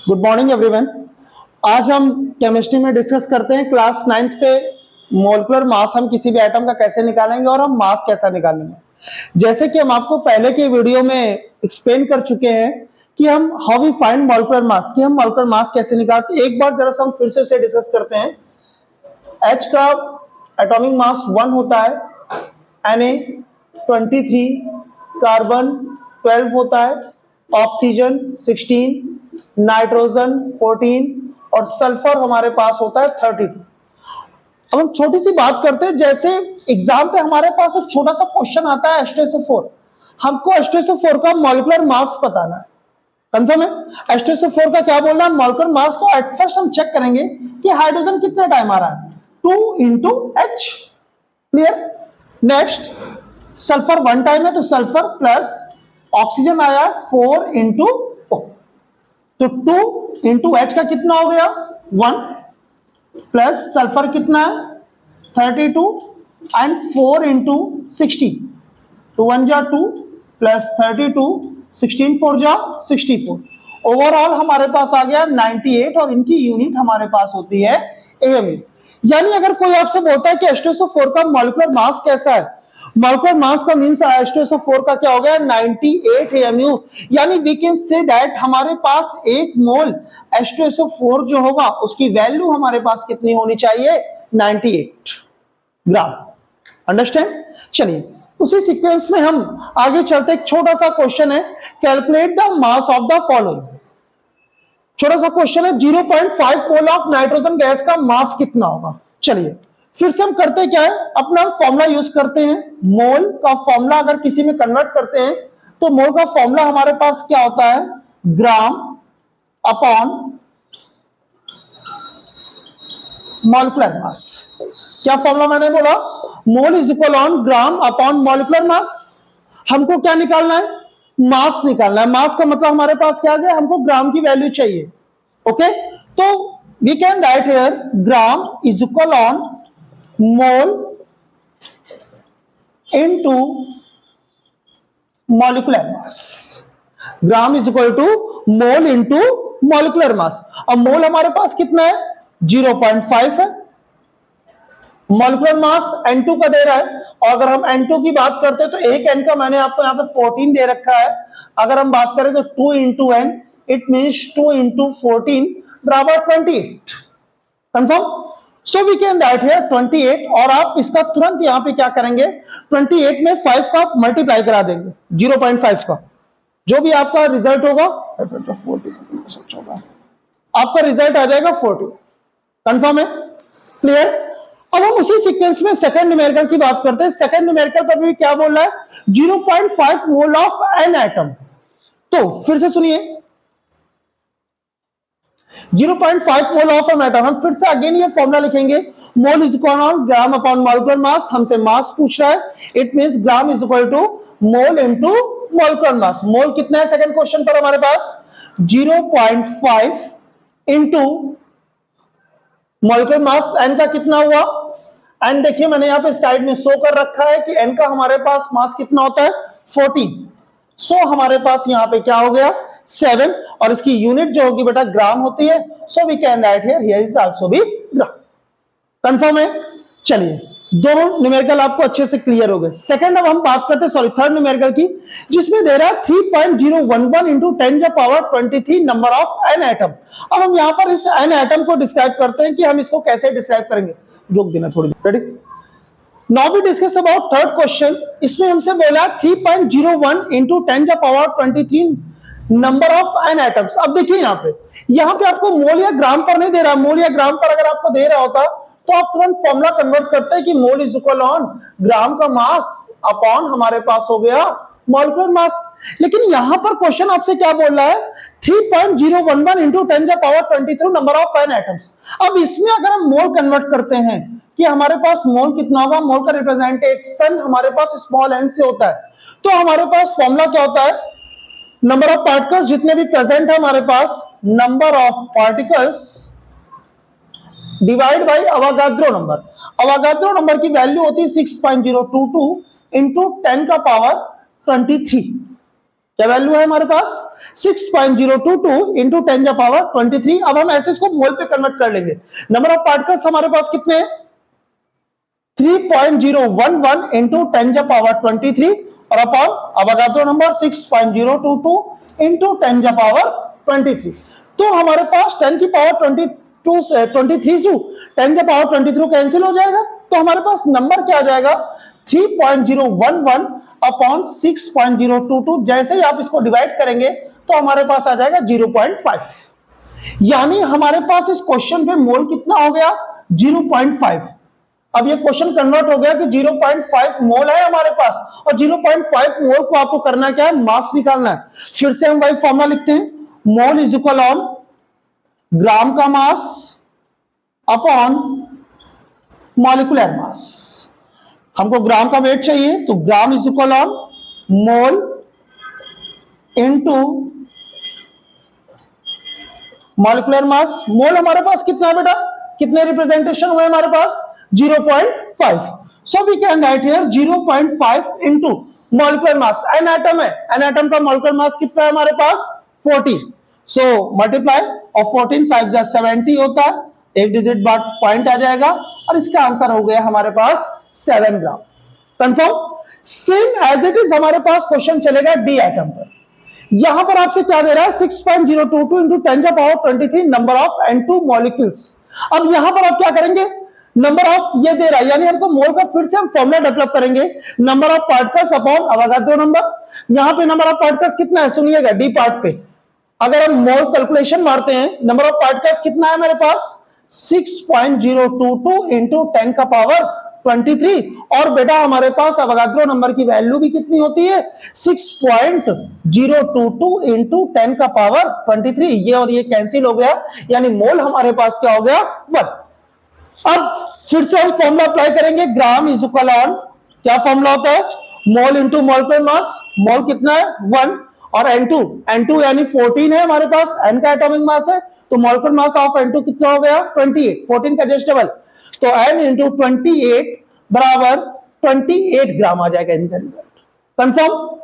Good morning everyone. आज हम chemistry में डिस्कस करते हैं क्लास 9th पे मोलिकुलर मास हम किसी भी एटम का कैसे निकालेंगे और हम मास कैसा निकालेंगे। जैसे कि हम आपको पहले के वीडियो में एक्सप्लेन कर चुके हैं कि हम how we find molecular mass, कि हम मोलिकुलर मास कैसे निकालते हैं। एक बार जरा सा हम फिर से उसे डिस्कस करते हैं। H का एटॉमिक मास 1 होता है, Na 23, कार्बन 12 होता है, ऑक्सीजन 16, नाइट्रोजन 14 और सल्फर हमारे पास होता है 32। अब हम छोटी सी बात करते हैं। जैसे एग्जाम पे हमारे पास एक छोटा सा क्वेश्चन आता है H2SO4, हमको H2SO4 का मॉलिक्यूलर मास बताना है। कंफर्म है? H2SO4 का क्या बोलना है मॉलिक्यूलर मास। तो एट फर्स्ट हम चेक करेंगे कि हाइड्रोजन कितने टाइम आ रहा है, 2 into H। Clear? Next sulphur 1 time है, तो सल्फर प्लस ऑक्सीजन आया 4 into O, तो 2 into H का कितना हो गया 1 प्लस सल्फर कितना है 32 एंड 4 into 60, 2 1 जा 2 प्लस 32, 16 4 जा 64। ओवरऑल हमारे पास आ गया 98 और इनकी यूनिट हमारे पास होती है AMU। यानी अगर कोई आपसे बोलता है कि H2SO4 का मॉलिक्यूलर मास कैसा है, मॉलिक्यूलर मास का मींस H2SO4 का क्या हो गया 98 AMU। यानी वी कैन से दैट हमारे पास 1 मोल H2SO4 जो होगा उसकी वैल्यू हमारे पास कितनी होनी चाहिए 98 ग्राम। अंडरस्टैंड? चलिए उसी सीक्वेंस में हम आगे चलते। एक छोटा सा क्वेश्चन है, calculate the mass of the following. छोटा सा क्वेश्चन है, 0.5 मोल ऑफ नाइट्रोजन गैस का मास कितना होगा। चलिए फिर से हम करते क्या है, अपना फॉर्मूला यूज करते हैं। मोल का फॉर्मूला अगर किसी में कन्वर्ट करते हैं तो मोल का फॉर्मूला हमारे पास क्या होता है, ग्राम अपॉन मॉलिक्यूलर मास। क्या फॉर्मूला मैंने बोला, मोल is equal on gram upon molecular मास। हमको क्या निकालना है, मास निकालना है। मास का मतलब हमारे पास क्या आ गया, हमको ग्राम की वैल्यू चाहिए। ओके, तो we can write here gram is equal on mole into molecular mass. Gram is equal to mole into molecular mass. अब मोल हमारे पास कितना है 0.5 है, मॉलिक्यूलर मास N2 का दे रहा है। और अगर हम N2 की बात करते हैं तो एक N का मैंने आपको यहाँ पे 14 दे रखा है। अगर हम बात करें तो 2 into N, it means 2 into 14 बराबर 28। Confirm? So we can write here 28 और आप इसका तुरंत यहाँ पे क्या करेंगे, 28 में 5 का मल्टीप्लाई करा देंगे 0.5 का, जो भी आपका रिजल्ट होगा आपका रिजल्ट आ जाएगा 40। कंफर्म है? क्लियर? अब हम उसी सीक्वेंस में सेकंड न्यूमेरिकल की बात करते हैं। सेकंड न्यूमेरिकल पर भी क्या बोल रहा है, 0.5 मोल ऑफ एन एटम। तो फिर से सुनिए, 0.5 मोल ऑफ एन एटम। हम फिर से अगेन ये फॉर्मूला लिखेंगे, mole is equal on gram upon molecular mass. हमसे मास पूछ रहा है, it means gram is equal to mole into molecular mass. Mole कितना है सेकंड क्वेश्चन पर हमारे पास 0.5 इनटू मॉलिक्यूलर मास एन का कितना हुआ। एन देखिए मैंने यहां पे साइड में शो कर रखा है कि एन का हमारे पास मास कितना होता है 14। सो हमारे पास यहां पे क्या हो गया 7 और इसकी यूनिट जो होगी बेटा ग्राम होती है। So we can write here is also भी ग्राम। कंफर्म है? चलिए दोनों न्यूमेरिकल आपको अच्छे से क्लियर हो गए। सेकंड अब हम बात करते हैं थर्ड न्यूमेरिकल की, जिसमें दे रहा है 3.011 into 10⁻23 number of an atom. अब हम यहां पर इस एन एटम को डिस्क्राइब करते हैं कि हम इसको कैसे डिस्क्राइब करेंगे। रोक देना थोड़ी देर, ready. Now we discuss about third question. इसमें हमसे बोला 3.01 into 10⁻23 number of N atoms. अब देखिए यहां पे आपको मोल या ग्राम पर नहीं दे रहा। मोल या ग्राम पर अगर आपको दे रहा होता तो आप तुरंत फॉर्मूला कन्वर्ट करते हैं कि मोल इज इक्वल ऑन ग्राम का मास अपॉन हमारे पास हो गया मॉलिक्यूलर मास। लेकिन यहां पर क्वेश्चन आपसे क्या बोल रहा है 3.011 into 10⁻23 number of N atoms. अब इसमें अगर हम मोल कन्वर्ट करते हैं कि हमारे पास मोल कितना होगा, मोल का रिप्रेजेंटेशन हमारे पास स्मॉल एन से होता है। तो हमारे पास फॉर्मूला क्या होता है, नंबर ऑफ पार्टिकल्स जितने भी प्रेजेंट है हमारे पास, number of particles divide by Avogadro number. Avogadro number की वैल्यू होती है 6.022 इंटू 10 का पावर 23। क्या वैल्यू है हमारे पास 6.022 इंटू 10 का पावर 23। अब हम ऐसे इसको मोल पे कन्वर्ट कर लेंगे। नंबर ऑफ पार्टिकल्स हमारे पास कितने हैं 3.011 इंटू 10 का पावर 23 और अपॉन अवोगाद्रो नंबर 6.022 इंटू 10 का पावर 23। तो हमारे पास 10 की पावर 23 से 10 का पावर 23 कैंसिल हो जाएगा, तो हमारे पास नंबर क्या आ जाएगा 3.011 अपॉन 6.022। जैसे ही आप इसको डिवाइड करेंगे तो हमारे पास आ जाएगा 0.5। यानी हमारे पास इस क्वेश्चन पे मोल कितना हो गया 0.5। अब ये क्वेश्चन कन्वर्ट हो गया कि 0.5 मोल है हमारे पास और 0.5 मोल को आपको करना क्या है मास निकालना है। फिर से हम वही फॉर्मूला लिखते हैं, मोल इज इक्वल ऑन ग्राम का मास अपॉन मॉलिक्यूलर मास। हमको ग्राम का वेट चाहिए तो gram is equal on mole into molecular mass. Mole हमारे पास कितना है बेटा, कितने रिप्रेजेंटेशन हुए हमारे पास 0.5। So we can write here 0.5 into molecular mass. N atom है, एन एटम का मॉलिक्यूलर मास कितना है हमारे पास 40। सो मल्टीप्लाई और 14 5 70 होता है, एक डिजिट बाद पॉइंट आ जाएगा और इसका आंसर हो गया हमारे पास 7 gram. Confirm. Same as it is हमारे पास क्वेश्चन चलेगा डी एटम पर। यहां पर आपसे क्या दे रहा है 6.022 इंटू 10 का power 23 number of N2 molecules. अब यहां पर आप क्या करेंगे, नंबर ऑफ ये दे रहा है यानी हमको मोल का फिर से हम फॉर्मूला डेवलप करेंगे, number of particles upon Avogadro number. यहां पे नंबर ऑफ पार्टिकल्स कितना है सुनिएगा डी पार्ट पे, अगर हम मोल कैलकुलेशन मारते हैं नंबर ऑफ पार्टिकल्स कितना है मेरे पास 6.022 इंटू 10 का पावर 23। और बेटा हमारे पास अवोगाद्रो नंबर की वैल्यू भी कितनी होती है 6.022 इंटू 10 का पावर 23। ये और ये कैंसिल हो गया यानी मोल हमारे पास क्या हो गया 1। अब फिर से हम फॉर्मूला अप्लाई करेंगे, ग्राम इज इक्वल ऑन क्या फॉर्मूला होता है मोल इंटू मोलिक्यूलर मास। मोल कितना है 1 और N2 यानी 14 है हमारे पास, N का एटॉमिक मास है तो मोलिक्यूलर मास ऑफ N2 कितना हो गया 28, 14 का जस्ट डबल तो N इंटू 28 बराबर 28 ग्राम आ जाएगा इनका रिजल्ट। कंफर्म।